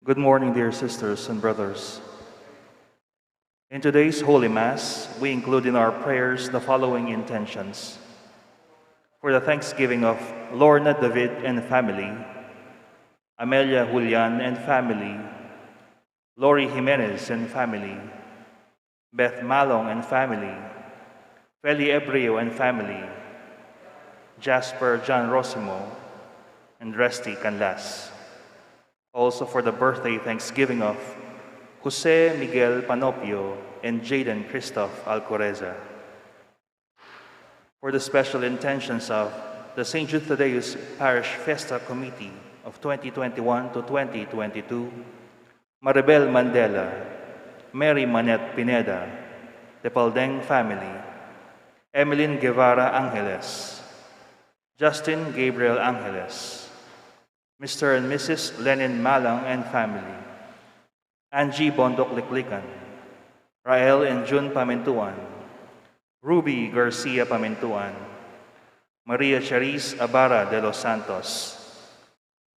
Good morning, dear sisters and brothers. In today's Holy Mass, we include in our prayers the following intentions. For the thanksgiving of Lorna David and family, Amelia Julian and family, Lori Jimenez and family, Beth Malong and family, Feli Ebrio and family, Jasper John Rosimo, and Resty Canlas. Also for the birthday thanksgiving of Jose Miguel Panopio and Jaden Christoph Alcoreza. For the special intentions of the St. Jude Thaddeus Parish Festa Committee of 2021 to 2022, Maribel Mandela, Mary Manette Pineda, the Paldeng family, Emeline Guevara Angeles, Justin Gabriel Angeles, Mr. and Mrs. Lenin Malang and family, Angie Bondok Liklikan, Rael and June Pamintuan, Ruby Garcia Pamintuan, Maria Charis Abara de los Santos,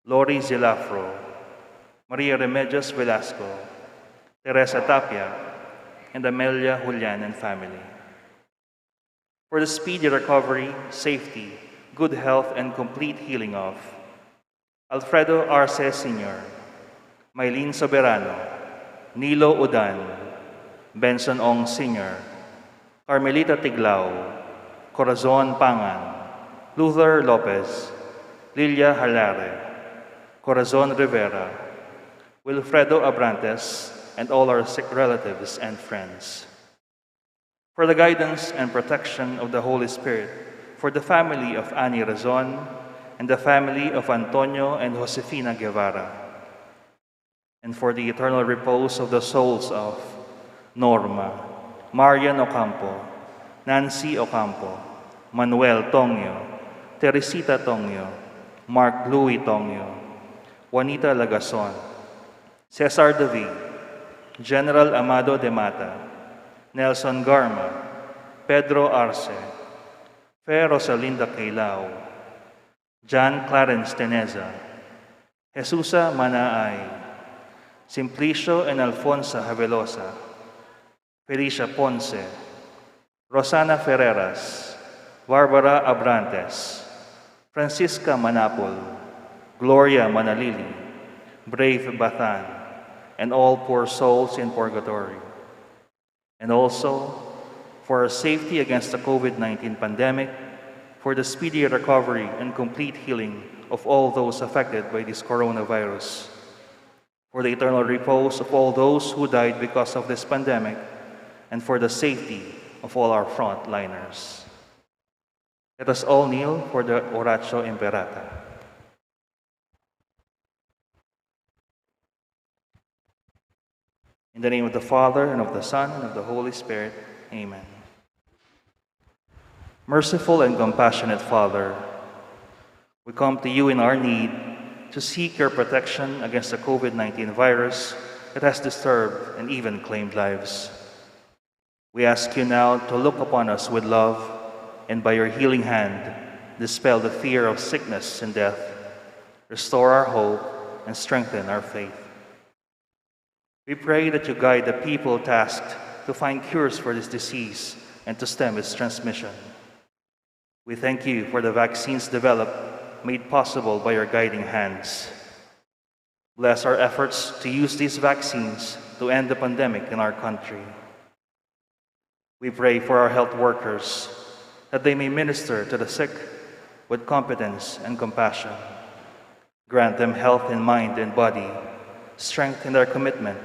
Lori Zilafro, Maria Remedios Velasco, Teresa Tapia, and Amelia Julian and family. For the speedy recovery, safety, good health, and complete healing of Alfredo Arce Sr., Maylene Soberano, Nilo Udan, Benson Ong Sr., Carmelita Tiglao, Corazon Pangan, Luther Lopez, Lilia Halare, Corazon Rivera, Wilfredo Abrantes, and all our sick relatives and friends. For the guidance and protection of the Holy Spirit, for the family of Annie Razon, and the family of Antonio and Josefina Guevara, and for the eternal repose of the souls of Norma, Marian Ocampo, Nancy Ocampo, Manuel Tongyo, Teresita Tongyo, Mark Louis Tongyo, Juanita Lagason, Cesar David, General Amado de Mata, Nelson Garma, Pedro Arce, Fe Rosalinda Cailao, John Clarence Teneza, Jesusa Manaay, Simplicio and Alfonsa Javelosa, Felicia Ponce, Rosana Ferreras, Barbara Abrantes, Francisca Manapol, Gloria Manalili, Brave Bathan, and all poor souls in purgatory. And also, for our safety against the COVID-19 pandemic, for the speedy recovery and complete healing of all those affected by this coronavirus, for the eternal repose of all those who died because of this pandemic, and for the safety of all our frontliners. Let us all kneel for the Oratio Imperata. In the name of the Father, and of the Son, and of the Holy Spirit, amen. Merciful and compassionate Father, we come to you in our need to seek your protection against the COVID-19 virus that has disturbed and even claimed lives. We ask you now to look upon us with love and by your healing hand, dispel the fear of sickness and death, restore our hope, and strengthen our faith. We pray that you guide the people tasked to find cures for this disease and to stem its transmission. We thank you for the vaccines developed, made possible by your guiding hands. Bless our efforts to use these vaccines to end the pandemic in our country. We pray for our health workers, that they may minister to the sick with competence and compassion. Grant them health in mind and body, strength in their commitment,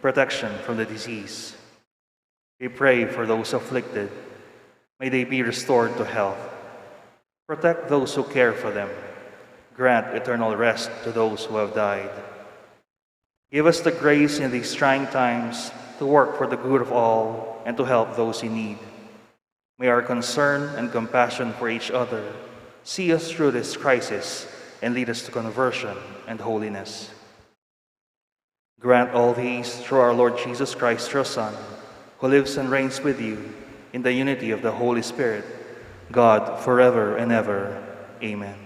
protection from the disease. We pray for those afflicted. May they be restored to health. Protect those who care for them. Grant eternal rest to those who have died. Give us the grace in these trying times to work for the good of all and to help those in need. May our concern and compassion for each other see us through this crisis and lead us to conversion and holiness. Grant all these through our Lord Jesus Christ, your Son, who lives and reigns with you in the unity of the Holy Spirit, God, forever and ever. Amen.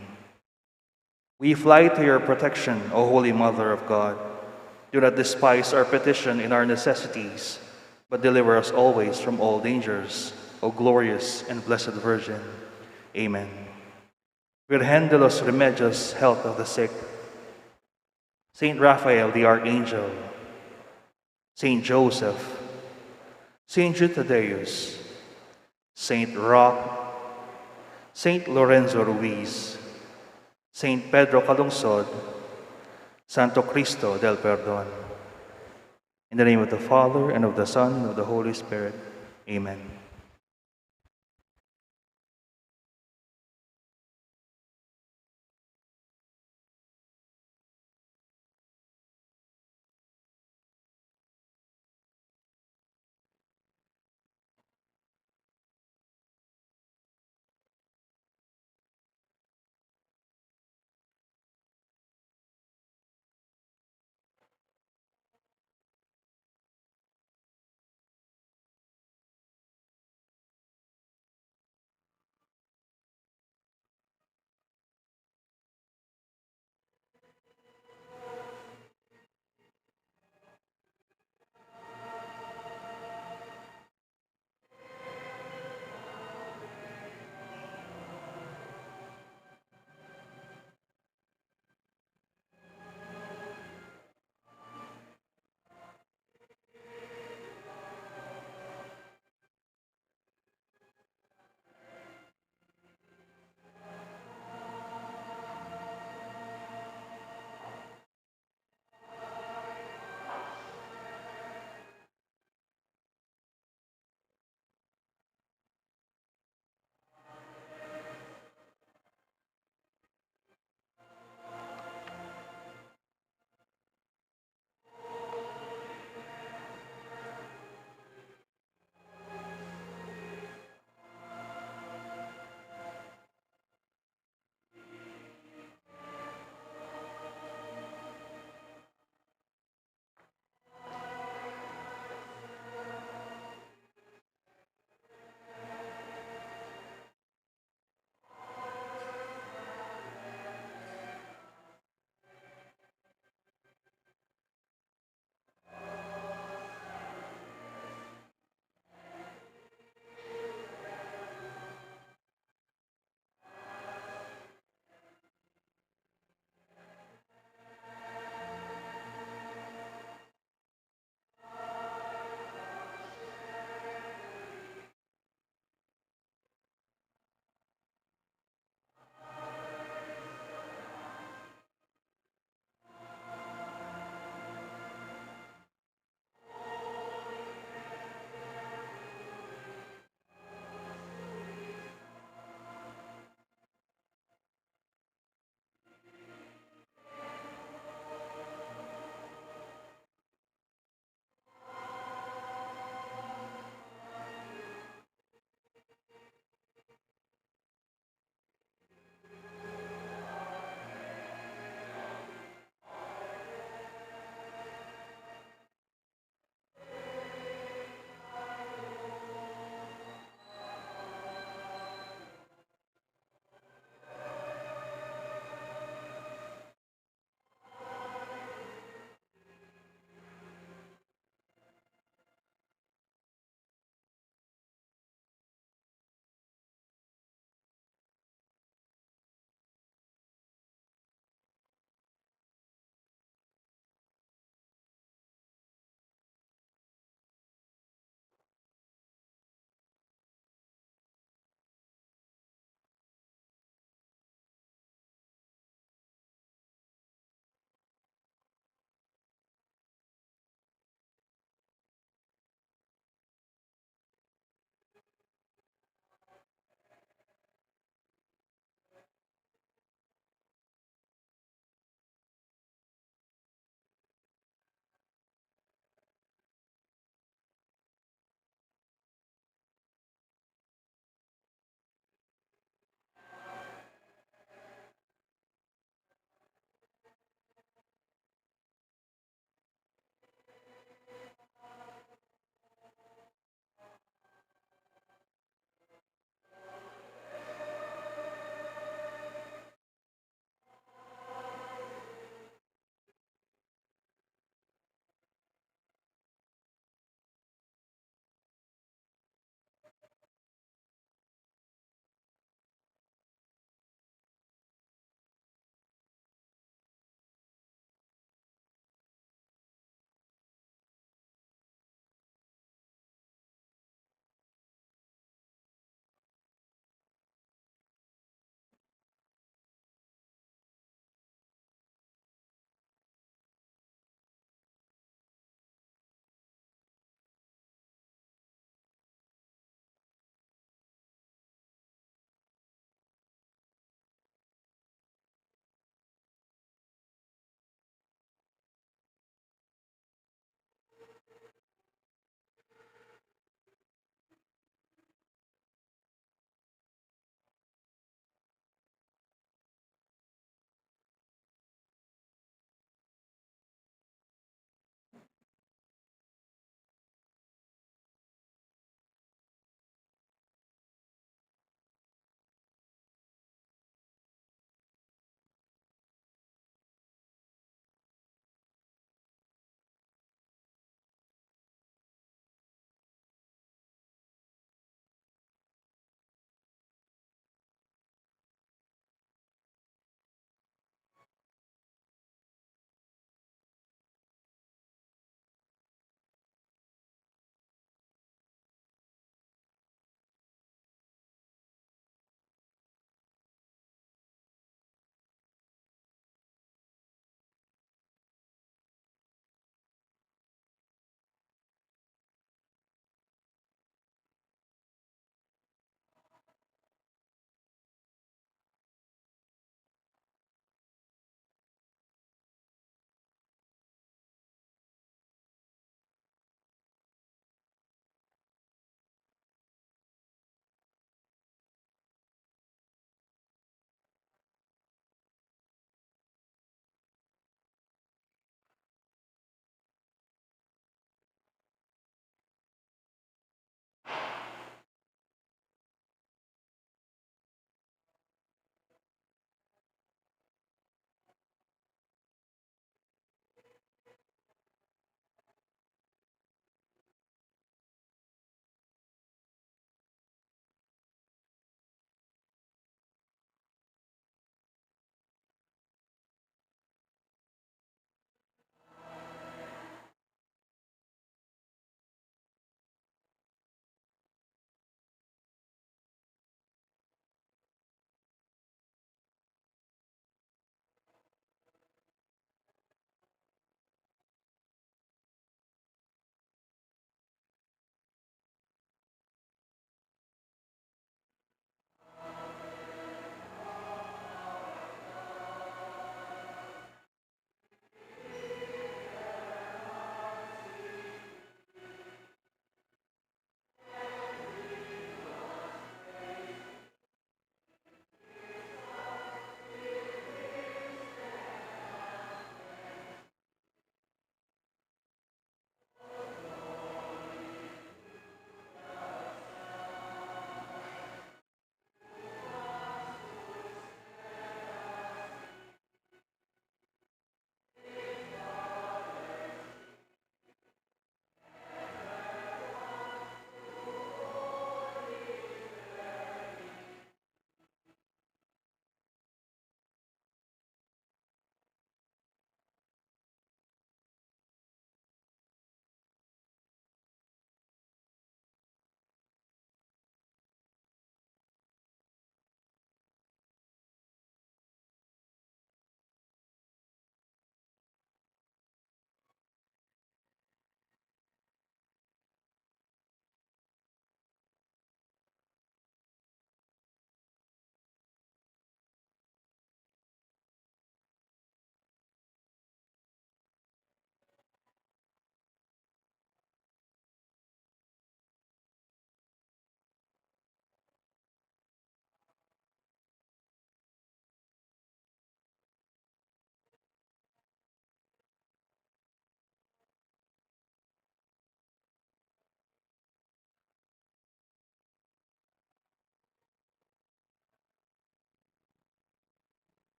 We fly to your protection, O Holy Mother of God. Do not despise our petition in our necessities, but deliver us always from all dangers, O glorious and blessed Virgin. Amen. Virgen de los Remedios, health of the sick, Saint Raphael the Archangel, Saint Joseph, Saint Jude Thaddeus, Saint Roch, Saint Lorenzo Ruiz, Saint Pedro Calungsod, Santo Cristo del Perdón. In the name of the Father, and of the Son, and of the Holy Spirit. Amen.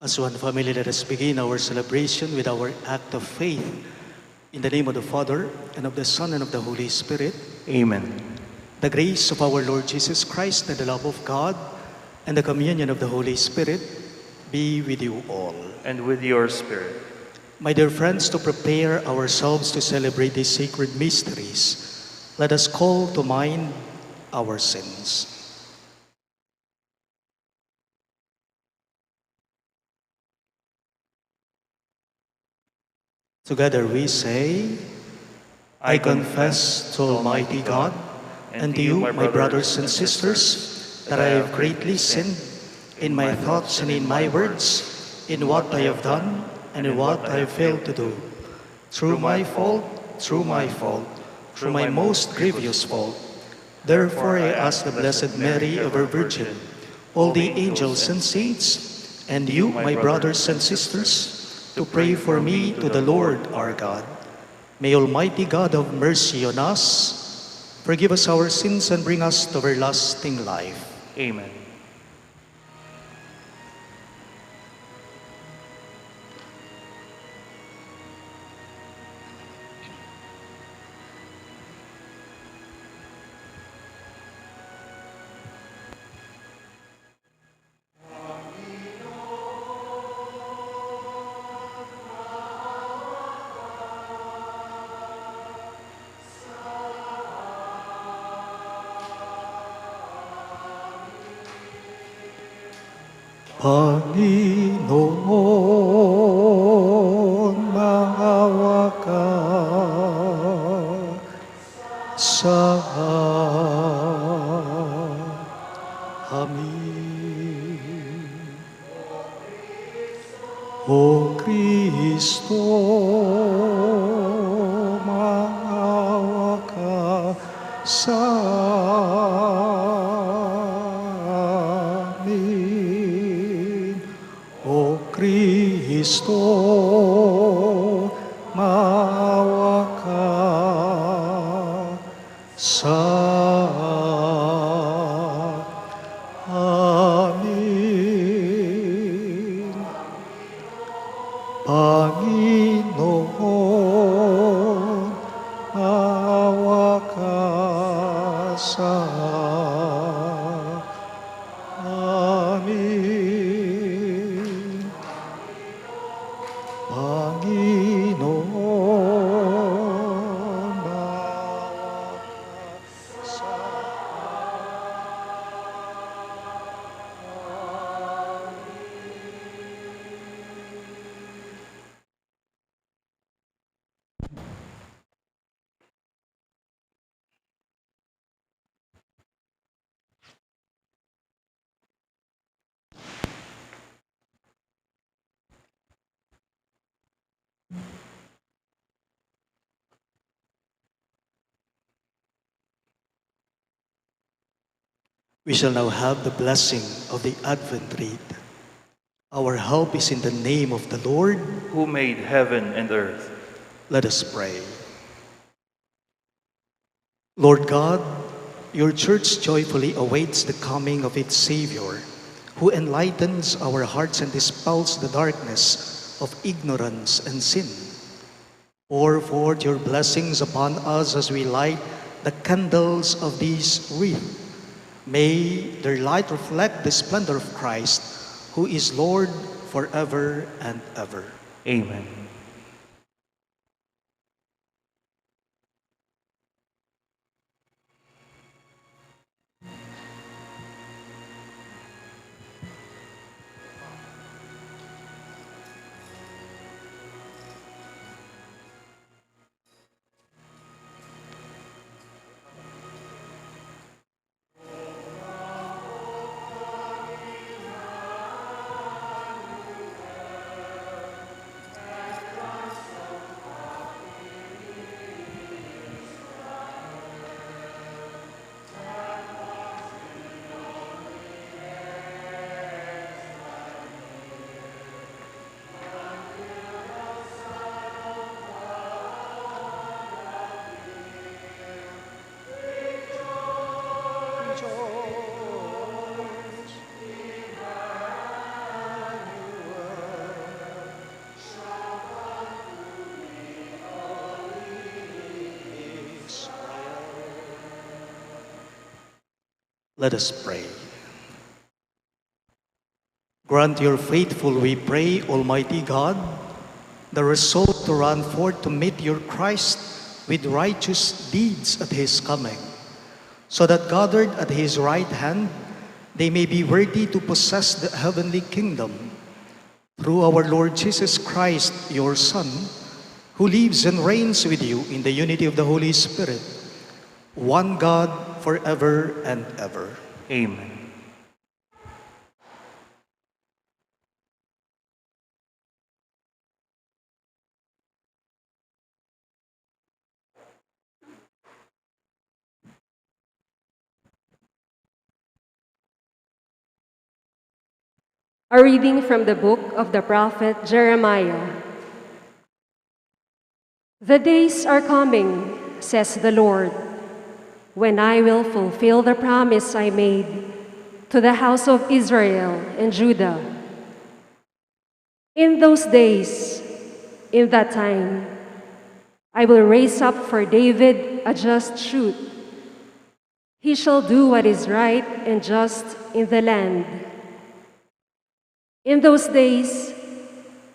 As one family, let us begin our celebration with our act of faith. In the name of the Father, and of the Son, and of the Holy Spirit. Amen. The grace of our Lord Jesus Christ, and the love of God, and the communion of the Holy Spirit be with you all. And with your spirit. My dear friends, to prepare ourselves to celebrate these sacred mysteries, let us call to mind our sins. Together we say, I confess to Almighty God and to you, my brothers and sisters, that I have greatly sinned in my thoughts and in my words, in what I have done and in what I have failed to do. Through my fault, through my most grievous fault. Therefore I ask the Blessed Mary, ever Virgin, all the angels and saints, and you, my brothers and sisters, to pray for me to the Lord our God. May Almighty God have mercy on us, forgive us our sins, and bring us to everlasting life. Amen. Panginoon, maawa ka sa amin. O Kristo, maawa ka sa amin. O Kristo, maawa ka sa amin. Panginoon, maawa ka sa amin. Panginoon, maawa ka sa We shall now have the blessing of the Advent Rite. Our help is in the name of the Lord. Who made heaven and earth. Let us pray. Lord God, your church joyfully awaits the coming of its Savior, who enlightens our hearts and dispels the darkness of ignorance and sin. Pour forth your blessings upon us as we light the candles of this wreath. May their light reflect the splendor of Christ, who is Lord forever and ever. Amen. Let us pray. Grant your faithful, we pray, Almighty God, the resolve to run forth to meet your Christ with righteous deeds at his coming, so that gathered at his right hand, they may be worthy to possess the heavenly kingdom. Through our Lord Jesus Christ, your Son, who lives and reigns with you in the unity of the Holy Spirit, one God, forever and ever. Amen. A reading from the book of the prophet Jeremiah. The days are coming, says the Lord, when I will fulfill the promise I made to the house of Israel and Judah. In those days, in that time, I will raise up for David a just shoot. He shall do what is right and just in the land. In those days,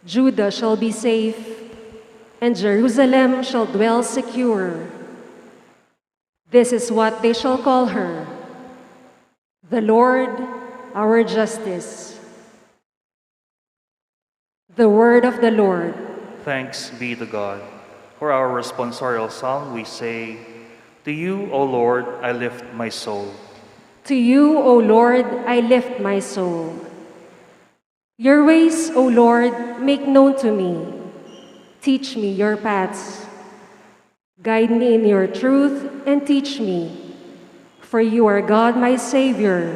Judah shall be safe, and Jerusalem shall dwell secure. This is what they shall call her: the Lord, our justice. The word of the Lord. Thanks be to God. For our responsorial psalm, we say, To you, O Lord, I lift my soul. To you, O Lord, I lift my soul. Your ways, O Lord, make known to me. Teach me your paths. Guide me in your truth and teach me. For you are God, my Savior,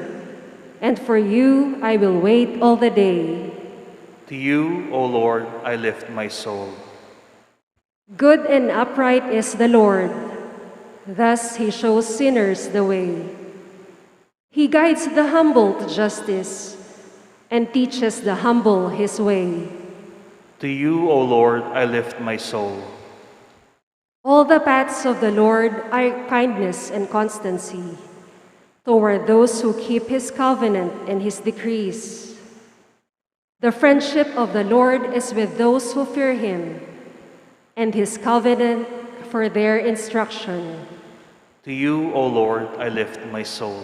and for you I will wait all the day. To you, O Lord, I lift my soul. Good and upright is the Lord. Thus he shows sinners the way. He guides the humble to justice and teaches the humble his way. To you, O Lord, I lift my soul. All the paths of the Lord are kindness and constancy toward those who keep his covenant and his decrees. The friendship of the Lord is with those who fear him, and his covenant for their instruction. To you, O Lord, I lift my soul.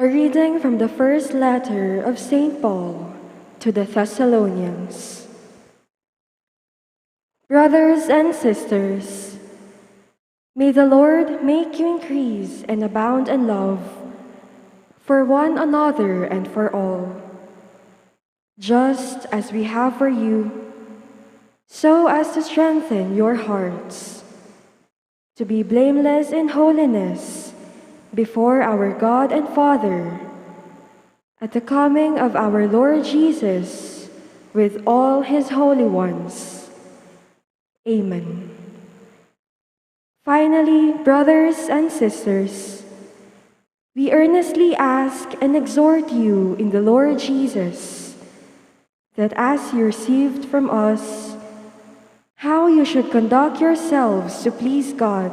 A reading from the first letter of St. Paul to the Thessalonians. Brothers and sisters, may the Lord make you increase and abound in love for one another and for all, just as we have for you, so as to strengthen your hearts, to be blameless in holiness before our God and Father, at the coming of our Lord Jesus with all his holy ones. Amen. Finally, brothers and sisters, we earnestly ask and exhort you in the Lord Jesus that as you received from us how you should conduct yourselves to please God,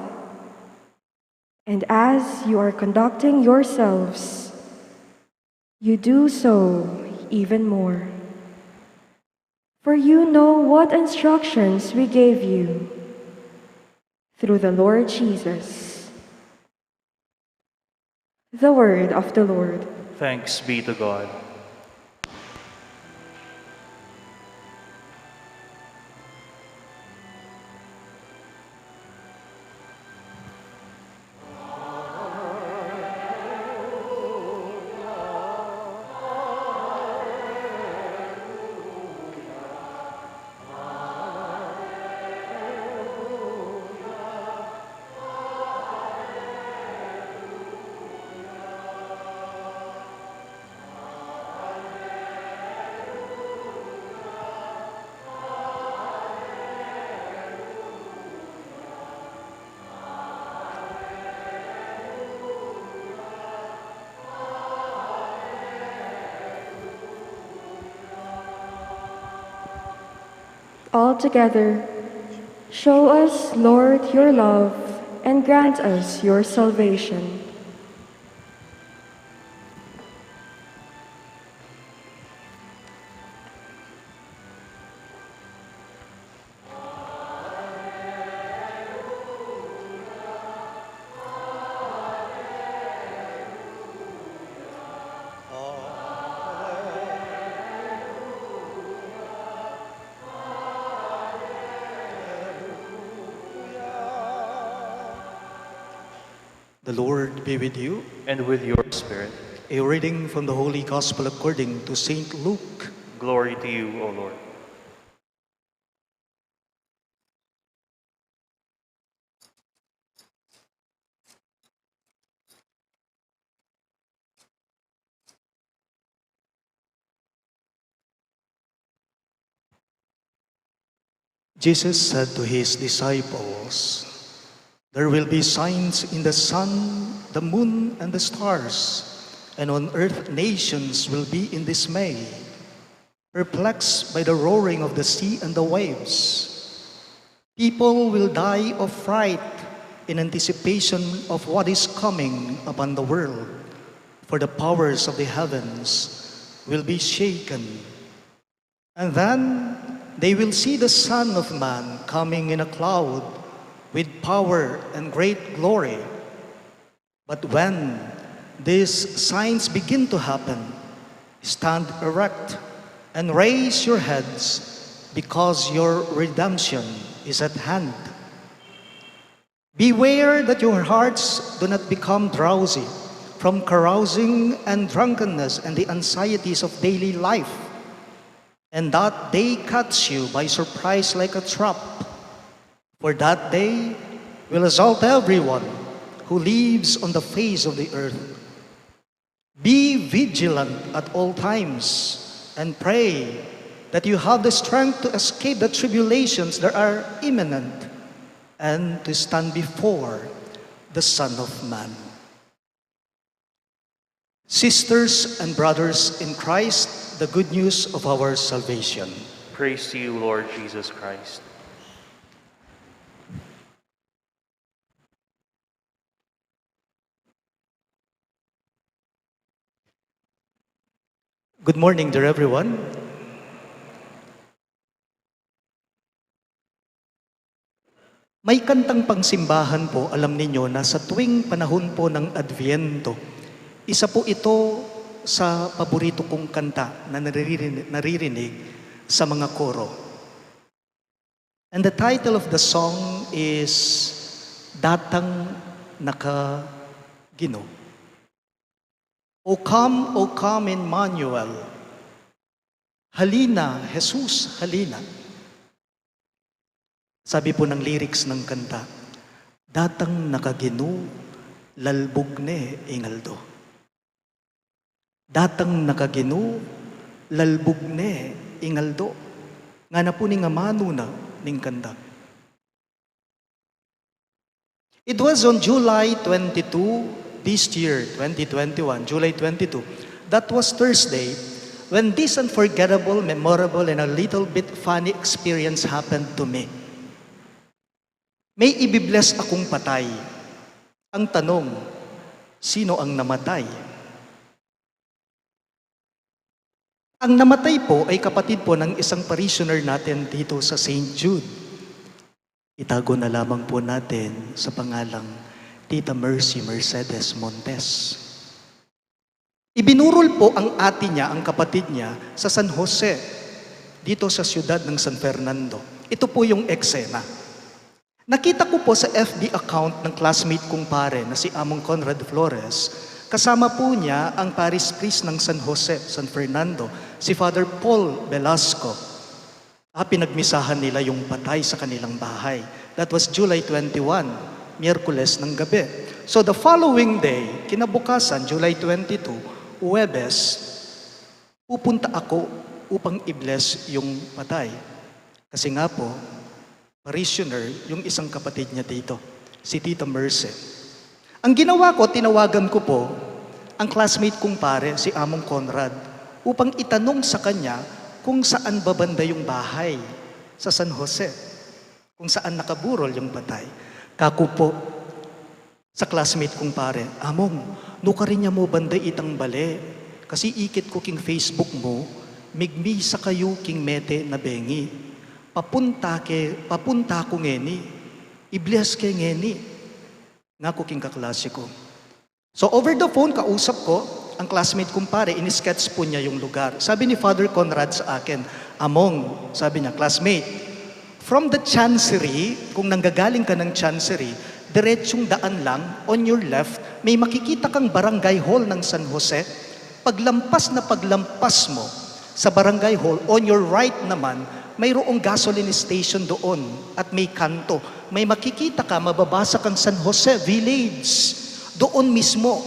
and as you are conducting yourselves, you do so even more. For you know what instructions we gave you through the Lord Jesus. The word of the Lord. Thanks be to God. Altogether, show us, Lord, your love, and grant us your salvation. The Lord be with you. And with your spirit. A reading from the Holy Gospel according to Saint Luke. Glory to you, O Lord. Jesus said to his disciples, "There will be signs in the sun, the moon, and the stars, and on earth nations will be in dismay, perplexed by the roaring of the sea and the waves. People will die of fright in anticipation of what is coming upon the world, for the powers of the heavens will be shaken. And then they will see the Son of Man coming in a cloud with power and great glory. But when these signs begin to happen, stand erect and raise your heads, because your redemption is at hand. Beware that your hearts do not become drowsy from carousing and drunkenness and the anxieties of daily life, and that day catch you by surprise like a trap. For that day will assault everyone who lives on the face of the earth. Be vigilant at all times and pray that you have the strength to escape the tribulations that are imminent and to stand before the Son of Man." Sisters and brothers in Christ, the good news of our salvation. Praise to you, Lord Jesus Christ. Good morning, dear everyone. May kantang pangsimbahan po, alam ninyo, na sa tuwing panahon po ng Adviento, isa po ito sa paborito kong kanta na naririnig sa mga koro. And the title of the song is Datang Nakagino. O come, Emmanuel. Halina, Jesus, halina. Sabi po ng lyrics ng kanta, Datang nakagino, lalbog ne ingaldo. Datang nakagino, lalbog ne ingaldo. Nga na po ni nga mano na ning kanta. It was on July 22, this year, 2021, July 22, that was Thursday, when this unforgettable, memorable, and a little bit funny experience happened to me. May ibibless akong patay. Ang tanong, sino ang namatay? Ang namatay po ay kapatid po ng isang parishioner natin dito sa St. Jude. Itago na lamang po natin sa pangalang Tita Mercy Mercedes Montes. Ibinurol po ang ate niya, ang kapatid niya, sa San Jose, dito sa siyudad ng San Fernando. Ito po yung eksena. Nakita ko po sa FB account ng classmate kong pare na si Among Conrad Flores, kasama po niya ang parish priest ng San Jose, San Fernando, si Father Paul Velasco. Pinagmisahan nila yung patay sa kanilang bahay. That was July 21. Miyerkules ng gabi. So the following day, kinabukasan, July 22, Huwebes, pupunta ako upang i-bless yung patay. Kasi nga po, parishioner, yung isang kapatid niya dito, si Tita Mercy. Ang ginawa ko, tinawagan ko po ang classmate kong pare, si Among Conrad, upang itanong sa kanya kung saan babanda yung bahay sa San Jose, kung saan nakaburol yung patay. Kako po, sa classmate kong pare, among, nuka rin niya mo banday itang bale. Kasi ikit ko king Facebook mo, migmi sa kayo king mete na bengi. Papunta ko ngeni, iblias ke ngeni. Nga ko king kaklase ko. So over the phone, kausap ko, ang classmate kong pare, in-sketch po niya yung lugar. Sabi ni Father Conrad sa akin, among, sabi niya, classmate, from the chancery, kung nanggagaling ka ng chancery, diretsong daan lang, on your left, may makikita kang barangay hall ng San Jose. Paglampas mo sa barangay hall, on your right naman, mayroong gasoline station doon at may kanto. May makikita ka, mababasa kang San Jose Village. Doon mismo,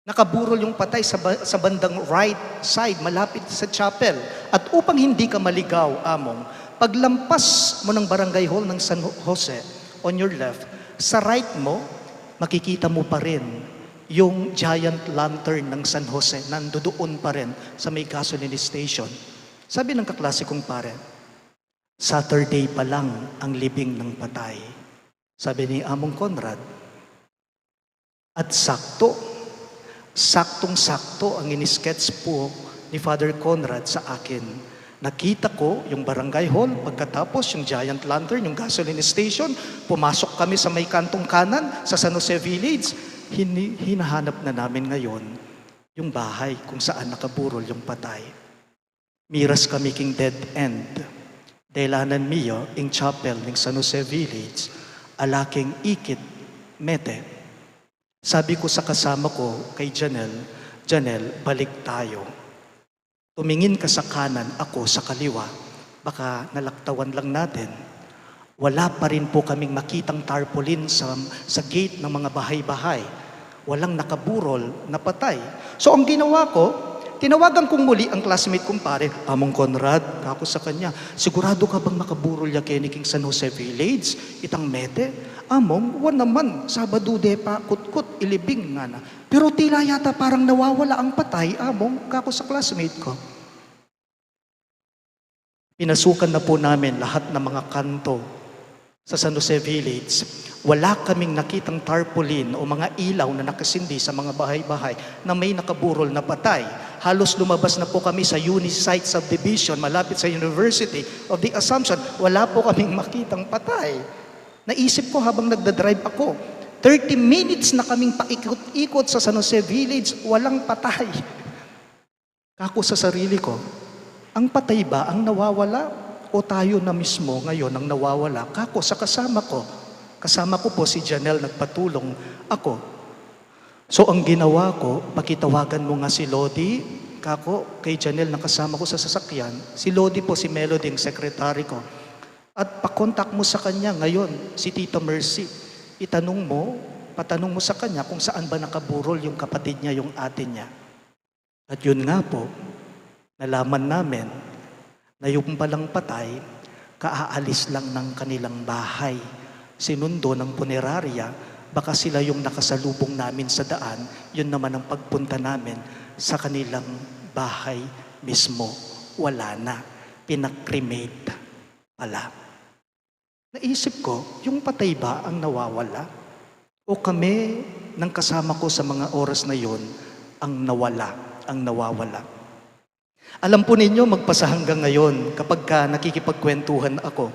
nakaburol yung patay sa bandang right side, malapit sa chapel. At upang hindi ka maligaw, among, paglampas mo ng barangay hall ng San Jose, on your left, sa right mo, makikita mo pa rin yung giant lantern ng San Jose, nandoon pa rin sa may gasoline station. Sabi ng kaklase kong pare, Saturday pa lang ang libing ng patay. Sabi ni Among Conrad, at saktong-sakto ang inisketch po ni Father Conrad sa akin. Nakita ko yung barangay hall, pagkatapos yung giant lantern, yung gasoline station, pumasok kami sa may kantong kanan, sa San Jose Village. Hinahanap na namin ngayon yung bahay kung saan nakaburol yung patay. Miras kami king dead end. Dailanan miyo, ing chapel ng San Jose Village, alaking ikit, mete. Sabi ko sa kasama ko kay Janelle, balik tayo. Tumingin ka sa kanan, ako sa kaliwa. Baka nalaktawan lang natin. Wala pa rin po kaming makitang tarpaulin sa gate ng mga bahay-bahay. Walang nakaburol na patay. So ang ginawa ko, tinawagan kong muli ang classmate kong pare, Among Conrad, ako sa kanya, sigurado ka bang makaburol ya keniking San Jose Village? Itang mete? Among, naman, Sabado de pa, kutkut, ilibing nga na. Pero tila yata parang nawawala ang patay, among, kako sa classmate ko. Pinasukan na po namin lahat ng mga kanto sa San Jose Village. Wala kaming nakitang tarpaulin o mga ilaw na nakasindi sa mga bahay-bahay na may nakaburol na patay. Halos lumabas na po kami sa Unisite Subdivision, malapit sa University of the Assumption. Wala po kaming makitang patay. Naisip ko habang nagdadrive ako, 30 minutes na kaming paikot-ikot sa San Jose Village, walang patay. Kako sa sarili ko, ang patay ba ang nawawala o tayo na mismo ngayon ang nawawala? Kako sa kasama ko po si Janelle, nagpatulong ako. So ang ginawa ko, pakitawagan mo nga si Lodi, kako kay Janelle na kasama ko sa sasakyan. Si Lodi po, si Melody, ang secretary ko. At pakontak mo sa kanya ngayon, si Tita Mercy. Patanong mo sa kanya kung saan ba nakaburol yung kapatid niya, yung ate niya. At yun nga po, nalaman namin na yung palang patay, kaaalis lang ng kanilang bahay. Sinundo ng punerarya, baka sila yung nakasalubong namin sa daan, yun naman ang pagpunta namin sa kanilang bahay mismo. Wala na. Pinakremate pala. Naisip ko, yung patay ba ang nawawala? O kami ng kasama ko sa mga oras na yon ang nawawala. Alam po ninyo, magpasa hanggang ngayon, kapag nakikipagkwentuhan ako,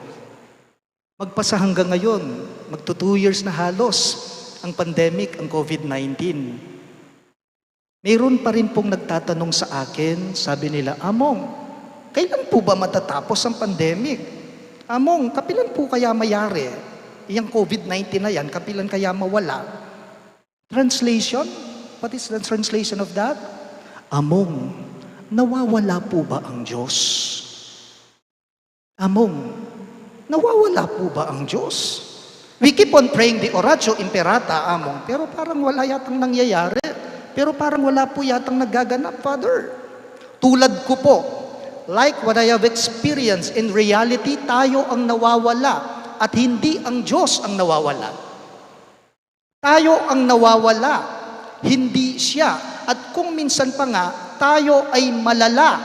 magpasa hanggang ngayon, magto 2 years na halos ang pandemic, ang COVID-19. Mayroon pa rin pong nagtatanong sa akin, sabi nila, Among, kailan po ba matatapos ang pandemic? Among, kapilan po kaya mayari? Iyang COVID-19 na yan, kapilan kaya mawala? Translation? What is the translation of that? Among, nawawala po ba ang Diyos? Among, nawawala po ba ang Diyos? We keep on praying the Oratio Imperata, Among, pero parang wala yatang nangyayari. Pero parang wala po yatang nagaganap, Father. Tulad ko po, like what I have experienced, in reality, tayo ang nawawala at hindi ang Diyos ang nawawala. Tayo ang nawawala, hindi siya. At kung minsan pa nga, tayo ay malala.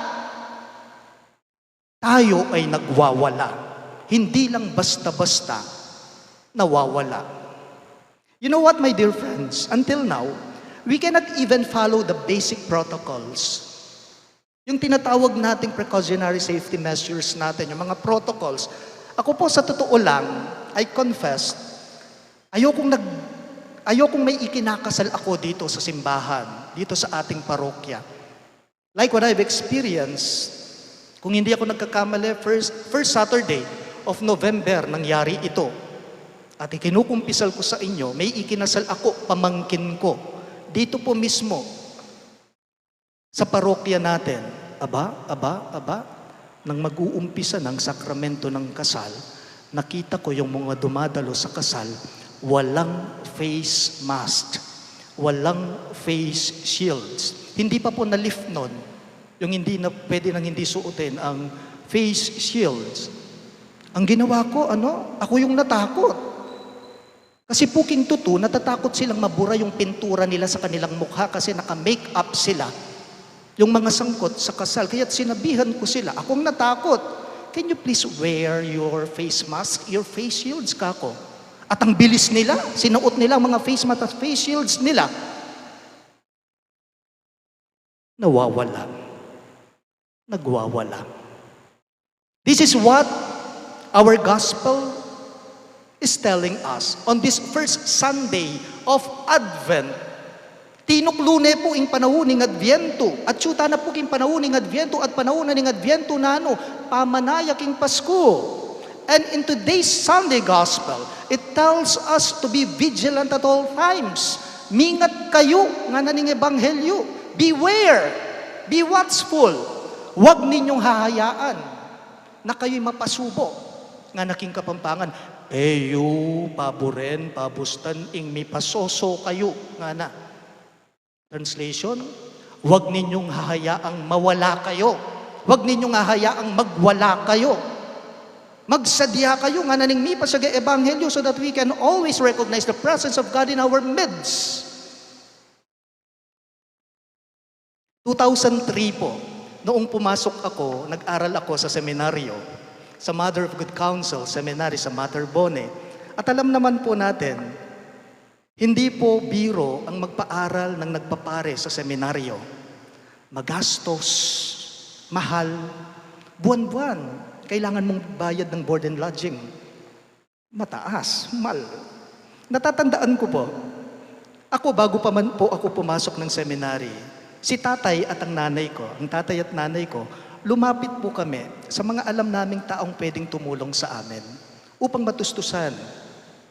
tayo ay nagwawala. Hindi lang basta-basta nawawala. You know what, my dear friends? Until now, we cannot even follow the basic protocols. Yung tinatawag nating precautionary safety measures natin, yung mga protocols. Ako po, sa totoo lang, I confess, ayokong may ikinakasal ako dito sa simbahan, dito sa ating parokya. Like what I've experienced, kung hindi ako nagkakamali, first Saturday of November, nangyari ito. At ikinukumpisal ko sa inyo, may ikinasal ako, pamangkin ko. Dito po mismo, sa parokya natin. Aba, nang mag-uumpisa ng sakramento ng kasal, nakita ko yung mga dumadalo sa kasal, walang face mask, walang face shields. Hindi pa po na-lift nun, yung hindi na pwede nang hindi suotin ang face shields. Ang ginawa ko, ako yung natakot. Kasi puking tutu, natatakot silang mabura yung pintura nila sa kanilang mukha kasi naka-make-up sila. Yung mga sangkot sa kasal. Kaya't sinabihan ko sila, akong natakot. Can you please wear your face mask, your face shields, kako? At ang bilis nila, sinuot nila ang mga face mask at face shields nila. Nawawala. Nagwawala. This is what our gospel is telling us on this first Sunday of Advent. Tinuklune po ing panahuning Adviento, at syuta na po king panahuning Adviento at panahunan ning Adviento nano, pamanayaking Pasko. And in today's Sunday Gospel, it tells us to be vigilant at all times. Mingat kayo nga naning Ebanghelyo. Beware, be watchful. Huwag ninyong hahayaan na kayo'y mapasubo nga naking Kapampangan. Eyo, paboren, pabustan, ing mi pasoso kayo nga na. Translation, huwag ninyong hahayaang mawala kayo. Huwag ninyong hahayaang magwala kayo. Magsadya kayo nga naning mi pasagay Ebanghelyo so that we can always recognize the presence of God in our midst. 2003 po, noong pumasok ako, nag-aral ako sa seminaryo, sa Mother of Good Counsel Seminary sa Materbone. At alam naman po natin, hindi po biro ang magpaaral ng nagpapare sa seminaryo. Magastos, mahal, buwan-buwan. Kailangan mong bayad ng board and lodging. Mataas, mahal. Natatandaan ko po, ako bago pa man po ako pumasok ng seminary, si tatay at ang nanay ko, ang tatay at nanay ko, lumapit po kami sa mga alam naming taong pwedeng tumulong sa amin upang matustusan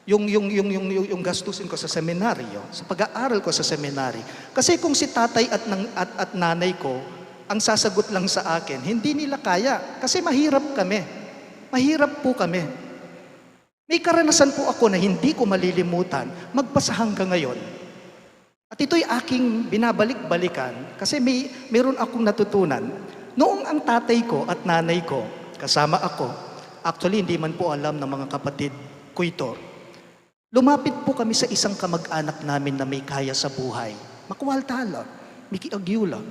yung gastusin ko sa seminaryo, sa pag-aaral ko sa seminary. Kasi kung si tatay at nanay ko ang sasagot lang sa akin, hindi nila kaya. Kasi mahirap kami. Mahirap po kami. May karanasan po ako na hindi ko malilimutan, magpasa hanggang ngayon. At ito'y aking binabalik-balikan kasi mayroon akong natutunan. Noong ang tatay ko at nanay ko, kasama ako, actually hindi man po alam ng mga kapatid ko ito, lumapit po kami sa isang kamag-anak namin na may kaya sa buhay. Makwaltala, Miki Agyula.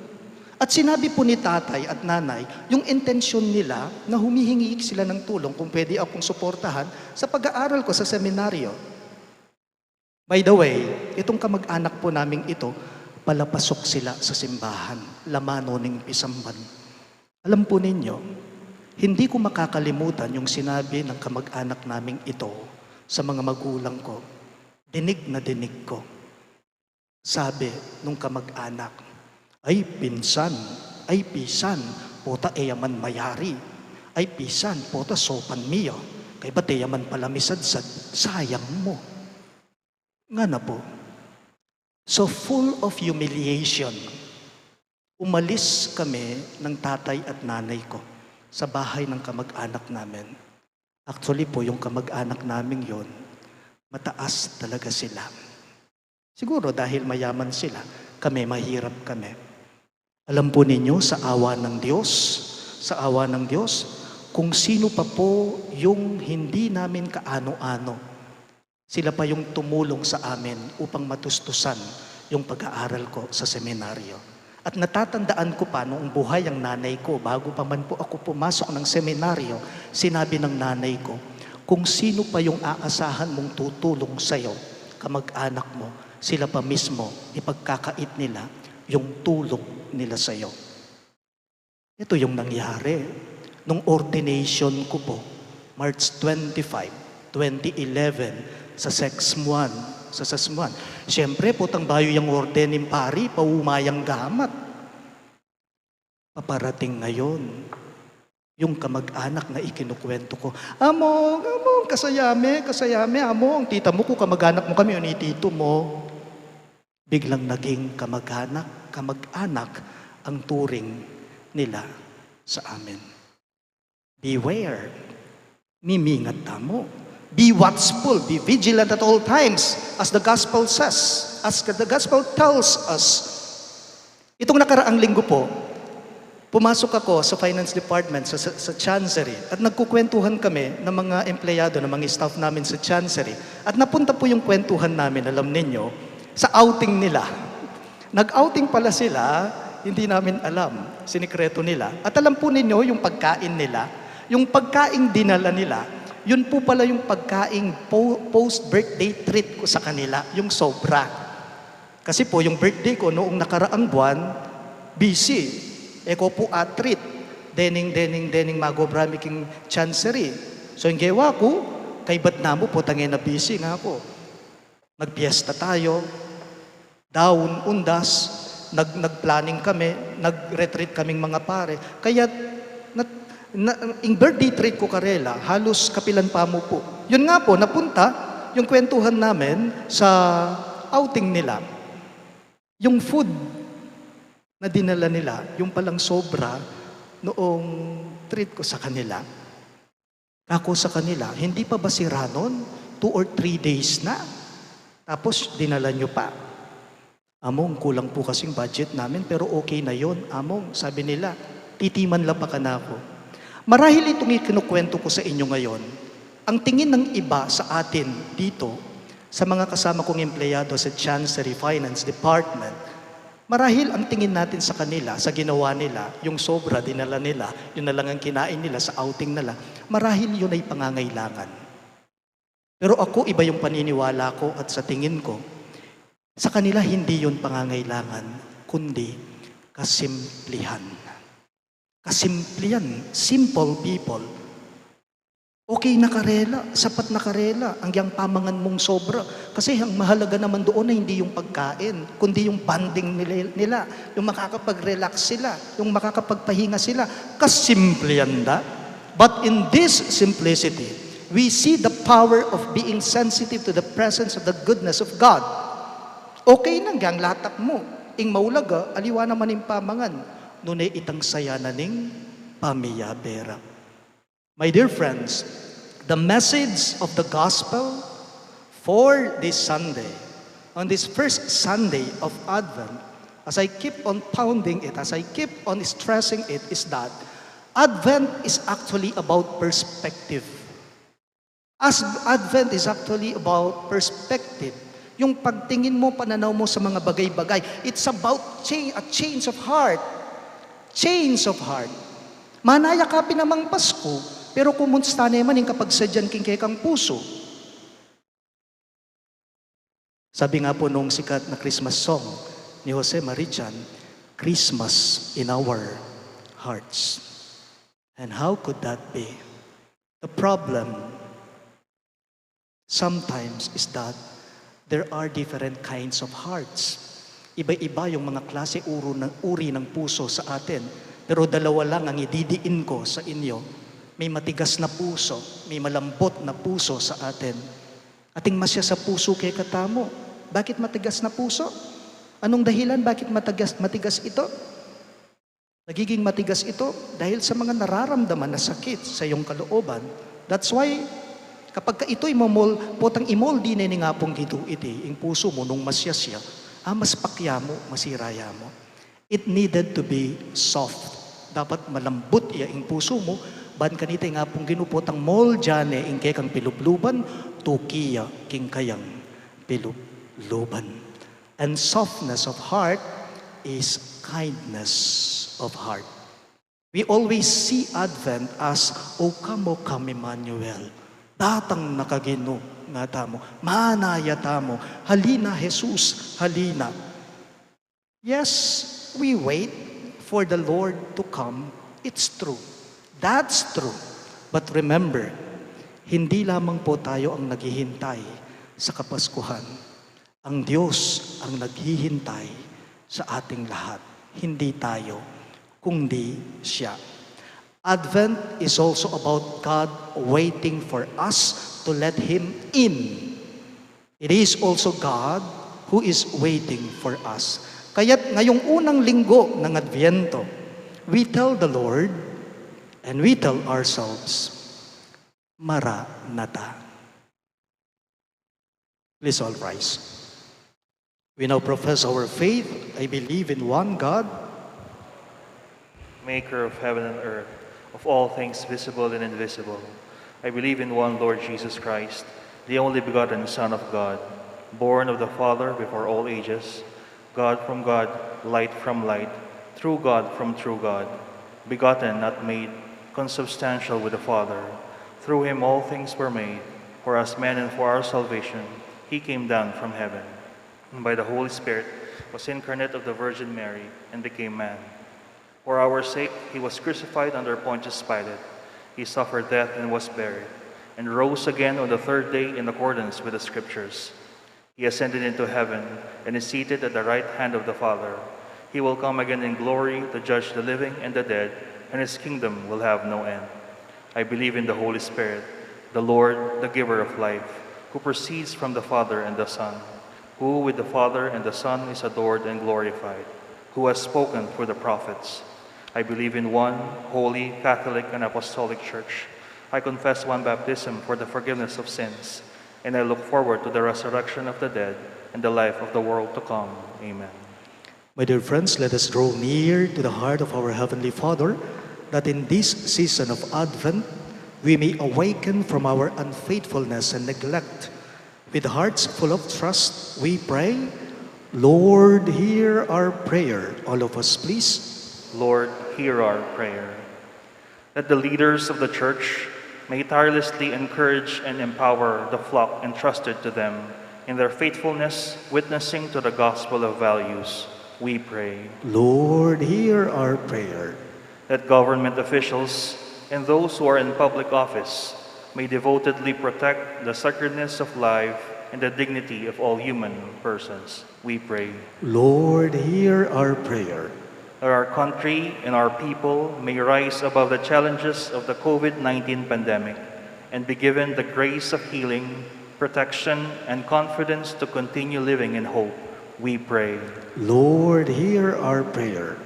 At sinabi po ni tatay at nanay, yung intensyon nila na humihingi sila ng tulong kung pwede akong suportahan sa pag-aaral ko sa seminaryo. By the way, itong kamag-anak po naming ito, palapasok sila sa simbahan, lamano ning pisamban. Alam po ninyo, hindi ko makakalimutan yung sinabi ng kamag-anak naming ito sa mga magulang ko. Dinig na dinig ko. Sabi nung kamag-anak, ay pinsan, ay pisan, pota eyaman mayari, ay pisan, pota sopan miyo, kay ba't eyaman palamisadsad, sayang mo. Nga na po. So full of humiliation, umalis kami ng tatay at nanay ko sa bahay ng kamag-anak namin. Actually po, yung kamag-anak namin yon, mataas talaga sila. Siguro dahil mayaman sila, kami mahirap kami. Alam po ninyo, sa awa ng Diyos, kung sino pa po yung hindi namin kaano-ano, sila pa yung tumulong sa amin upang matustusan yung pag-aaral ko sa seminaryo. At At natatandaan ko pa noong buhay ang nanay ko, bago pa man po ako pumasok ng seminaryo, sinabi ng nanay ko, kung sino pa yung aasahan mong tutulong sa'yo, kamag-anak mo, sila pa mismo, ipagkakait nila yung tulong nila sa'yo. Ito yung nangyari. Nung ordination ko po, March 25, 2011, sa Sesmuan. Siyempre, putang bayo yung ordenin pari, paumayang gamat. Paparating ngayon, yung kamag-anak na ikinukwento ko, Among, kasayame, among, tita mo ko, kamag-anak mo kami, ni tito mo. Biglang naging kamag-anak ang turing nila sa amin. Beware, mimingat tamo. Be watchful, be vigilant at all times, as the gospel says, as the gospel tells us. Itong nakaraang linggo po, pumasok ako sa finance department, sa chancery, at nagkukwentuhan kami ng mga empleyado, ng mga staff namin sa chancery. At napunta po yung kwentuhan namin, alam ninyo, sa outing nila. Nag-outing pala sila, hindi namin alam, sinikreto nila. At alam po ninyo, yung pagkain nila, yung pagkaing dinala nila, yun po pala yung pagkaing post-birthday treat ko sa kanila, yung sobra. Kasi po, yung birthday ko noong nakaraang buwan, busy. Eko po treat. Dening magobrami king chancery. So yung gawa ko, kay ba't na mo po, tangin na busy nga po. Nagpiesta tayo, down, undas, nag-planning kami, nag-retreat kaming mga pare. Kaya, yung birthday treat ko karela, halos kapilan pa mo po. Yun nga po, napunta yung kwentuhan namin sa outing nila. Yung food na dinala nila, yung palang sobra noong treat ko sa kanila. Ako sa kanila, hindi pa ba sira nun? 2 or 3 days na. Tapos dinala nyo pa. Among, kulang po kasing budget namin, pero okay na yon. Among, sabi nila, titiman lang pa ka na ako. Marahil itong ikinukwento ko sa inyo ngayon, ang tingin ng iba sa atin dito, sa mga kasama kong empleyado sa Chancery Finance Department, marahil ang tingin natin sa kanila, sa ginawa nila, yung sobra dinala nila, yun na lang ang kinain nila sa outing nila, marahil yun ay pangangailangan. Pero ako, iba yung paniniwala ko at sa tingin ko, sa kanila hindi yun pangangailangan, kundi kasimplihan. Kasimplihan, simple people. Okay na karela, sapat na karela, hanggang pamangan mong sobra. Kasi ang mahalaga naman doon na hindi yung pagkain, kundi yung bonding nila, yung makakapag-relax sila, yung makakapagpahinga sila. Kasimplihan da. But in this simplicity, we see the power of being sensitive to the presence of the goodness of God. Okay na hanggang latak mo. Ing maulaga, aliwa naman yung pamangan. Nunay itang saya na ning pamiyabera. My dear friends, the message of the gospel for this Sunday, on this first Sunday of Advent, as I keep on pounding it, as I keep on stressing it, is that Advent is actually about perspective. As Advent is actually about perspective. Yung pagtingin mo, pananaw mo sa mga bagay-bagay, it's about a change of heart. Change of heart. Manayakapin namang Pasko, pero kumusta naman yung kapag sadyan kang puso. Sabi nga po nung sikat na Christmas song ni Jose Marichan, Christmas in our hearts. And how could that be? The problem sometimes is that there are different kinds of hearts. Iba-iba yung mga klase uri ng puso sa atin. Pero dalawa lang ang ididiin ko sa inyo. May matigas na puso, may malambot na puso sa atin. Ating masya sa puso kay katamo. Bakit matigas na puso? Anong dahilan bakit matigas ito? Nagiging matigas ito dahil sa mga nararamdaman na sakit sa iyong kalooban. That's why kapag ito'y potang imoldi na nga pong gitu iti, yung puso mo nung masya siya, mas pakya mo, masiraya mo. It needed to be soft. Dapat malambot iya ang puso mo. Ban kanita nga pong ginupot ang moldjane ing kay kang pilubluban, tukiya king kayang pilubluban. And softness of heart is kindness of heart. We always see Advent as, O come, Emmanuel. Datang nakagino nga tamo. Manaya tamo. Halina, Jesus. Halina. Yes, we wait for the Lord to come. It's true. That's true. But remember, hindi lamang po tayo ang naghihintay sa Kapaskuhan. Ang Diyos ang naghihintay sa ating lahat. Hindi tayo, kundi siya. Advent is also about God waiting for us to let Him in. It is also God who is waiting for us. Kaya't ngayong unang linggo ng Adviento, we tell the Lord and we tell ourselves, Maranatha. Please all rise. We now profess our faith. I believe in one God, Maker of heaven and earth, of all things visible and invisible. I believe in one Lord Jesus Christ, the only begotten Son of God, born of the Father before all ages, God from God, light from light, true God from true God, begotten, not made, consubstantial with the Father. Through him all things were made. For us men and for our salvation, he came down from heaven. And by the Holy Spirit was incarnate of the Virgin Mary and became man. For our sake, he was crucified under Pontius Pilate. He suffered death and was buried, and rose again on the third day in accordance with the Scriptures. He ascended into heaven and is seated at the right hand of the Father. He will come again in glory to judge the living and the dead, and his kingdom will have no end. I believe in the Holy Spirit, the Lord, the giver of life, who proceeds from the Father and the Son, who with the Father and the Son is adored and glorified, who has spoken through the prophets. I believe in one holy, Catholic, and Apostolic Church. I confess one baptism for the forgiveness of sins, and I look forward to the resurrection of the dead and the life of the world to come. Amen. My dear friends, let us draw near to the heart of our Heavenly Father, that in this season of Advent, we may awaken from our unfaithfulness and neglect. With hearts full of trust, we pray, Lord, hear our prayer. All of us, please. Lord, hear our prayer. That the leaders of the Church may tirelessly encourage and empower the flock entrusted to them in their faithfulness, witnessing to the gospel of values, we pray. Lord, hear our prayer. That government officials and those who are in public office may devotedly protect the sacredness of life and the dignity of all human persons, we pray. Lord, hear our prayer. That our country and our people may rise above the challenges of the COVID-19 pandemic and be given the grace of healing, protection, and confidence to continue living in hope, we pray. Lord, hear our prayer.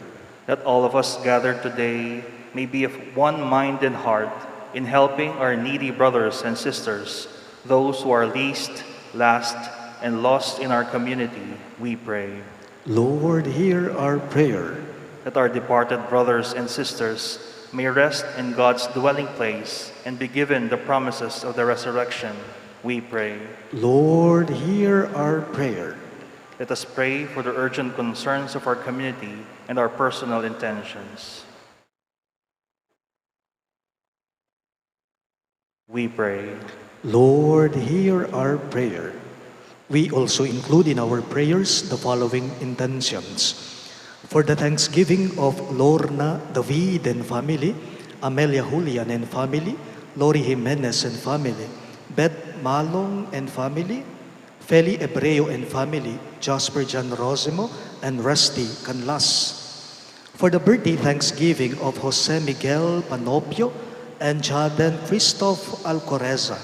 That all of us gathered today may be of one mind and heart in helping our needy brothers and sisters, those who are least, last, and lost in our community, we pray. Lord, hear our prayer. That our departed brothers and sisters may rest in God's dwelling place and be given the promises of the resurrection, we pray. Lord, hear our prayer. Let us pray for the urgent concerns of our community and our personal intentions. We pray. Lord, hear our prayer. We also include in our prayers the following intentions. For the thanksgiving of Lorna David and family, Amelia Julian and family, Lori Jimenez and family, Beth Malong and family, Feli Ebreo and family, Jasper Jan Rosimo and Rusty Canlas. For the birthday thanksgiving of Jose Miguel Panopio and Jaden Christoph Alcoreza.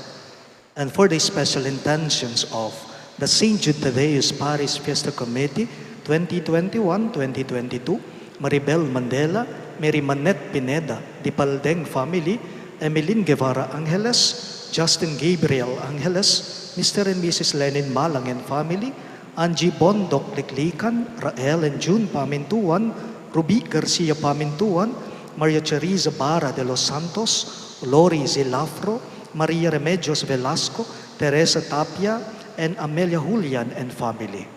And for the special intentions of the St. Jude Thaddeus Parish Fiesta Committee 2021-2022, Maribel Mandela, Mary Manette Pineda, Dipaldeng family, Emeline Guevara Angeles, Justin Gabriel Angeles, Mr. and Mrs. Lenin Malang and family, Angie Bondok Liklikan, Rael and June Pamintuan, Ruby Garcia Pamintuan, Maria Teresa Barra de los Santos, Lori Zilafro, Maria Remedios Velasco, Teresa Tapia, and Amelia Julian and family.